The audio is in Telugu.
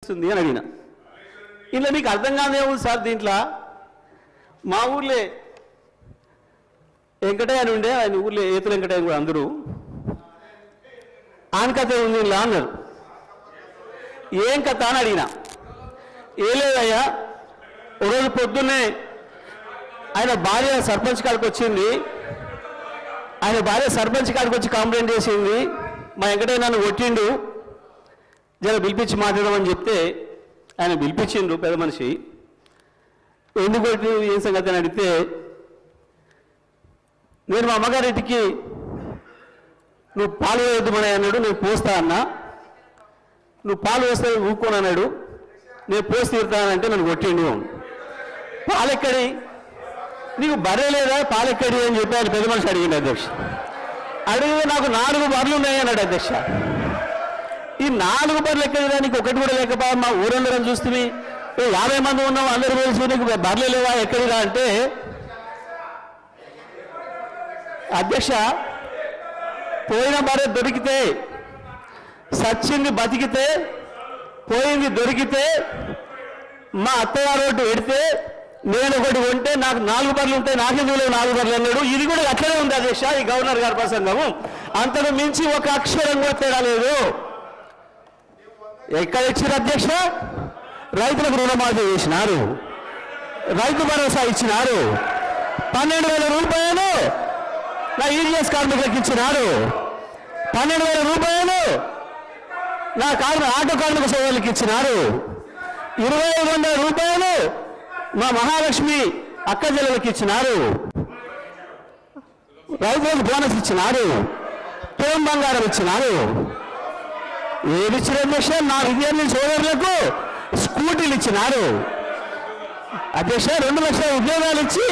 వస్తుంది అని అడిగిన. ఇలా నీకు అర్థం కాదేమో సార్, దీంట్లో మా ఊర్లే వెంకటయ్య అని ఉండే, ఆయన ఊర్లో ఏతుల వెంకటయ్య కూడా అందరూ ఆయన కథ ఉంది ఇలా అన్నారు. ఏం కథ అని అడిగిన. ఏ లేదయ్యా, ఒకరోజు పొద్దున్నే ఆయన భార్య సర్పంచ్ కాడికి వచ్చింది. ఆయన భార్య సర్పంచ్ కాడికి వచ్చి కంప్లైంట్ చేసింది, మా వెంకటయ్య నన్ను కొట్టిండు, జర పిలిపించి మాట్లాడమని చెప్తే ఆయన పిలిపించిండు పెద్ద మనిషి. ఎందుకు కొట్టి ఏం సంగతి అని అడిగితే, నేను మా అమ్మగారింటికి నువ్వు పాలు వేయద్దుమని అన్నాడు, నేను పోస్తా అన్నా. నువ్వు పాలు వేస్తే ఊరుకోను అన్నాడు, నేను పోసి తీరుతానంటే నన్ను కొట్టిండు. పాలెక్కడి, నీకు బర్రె లేదా పాలెక్కడి అని చెప్పి ఆయన పెద్ద మనిషి అడిగింది అధ్యక్ష. అడిగితే నాకు 4 బర్రెలు ఉన్నాయి అన్నాడు అధ్యక్ష. ఈ 4 బర్రెలు ఎక్కడిదా, నీకు ఒకటి కూడా లేకపోయా, మా ఊరందరం చూస్తుంది 50 మంది ఉన్నాం, అందరూ కలిసి నీకు బర్రెలు లేవా ఎక్కడిదా అంటే, అధ్యక్ష పోయిన బర్రె దొరికితే, సచ్చింది బతికితే, పోయింది దొరికితే, మా అత్తగారు ఒకటి పెడితే నేను ఒకటి కొంటే నాకు 4 బర్రెలు ఉంటాయి, నాకెందుకు 4 బర్రెలు అన్నాడు. ఇది కూడా అట్లనే ఉంది అధ్యక్ష ఈ గవర్నర్ గారి ప్రసంగము. అంతకు మించి ఒక అక్షరం కూడా తేడా లేదు. ఎక్కడ ఇచ్చారు అధ్యక్ష? రైతులకు రుణమాఫీ చేసినారు, రైతు భరోసా ఇచ్చినారు, 12,000 రూపాయలు నా ఈడిఎస్ కార్మికులకు ఇచ్చినారు, 12,000 రూపాయలు నా ఆటో కార్మిక సోదరులకు ఇచ్చినారు, 2,500 రూపాయలు మా మహాలక్ష్మి అక్క చెల్లెలకు ఇచ్చినారు, రైతులకు బోనస్ ఇచ్చినారు, తోం బంగారం ఇచ్చినారు. ఏది ఇచ్చిన అధ్యక్ష? నా విద్యార్థి సోదరులకు స్కూటీలు ఇచ్చినారు అధ్యక్ష. 2 లక్షల ఉద్యోగాలు ఇచ్చి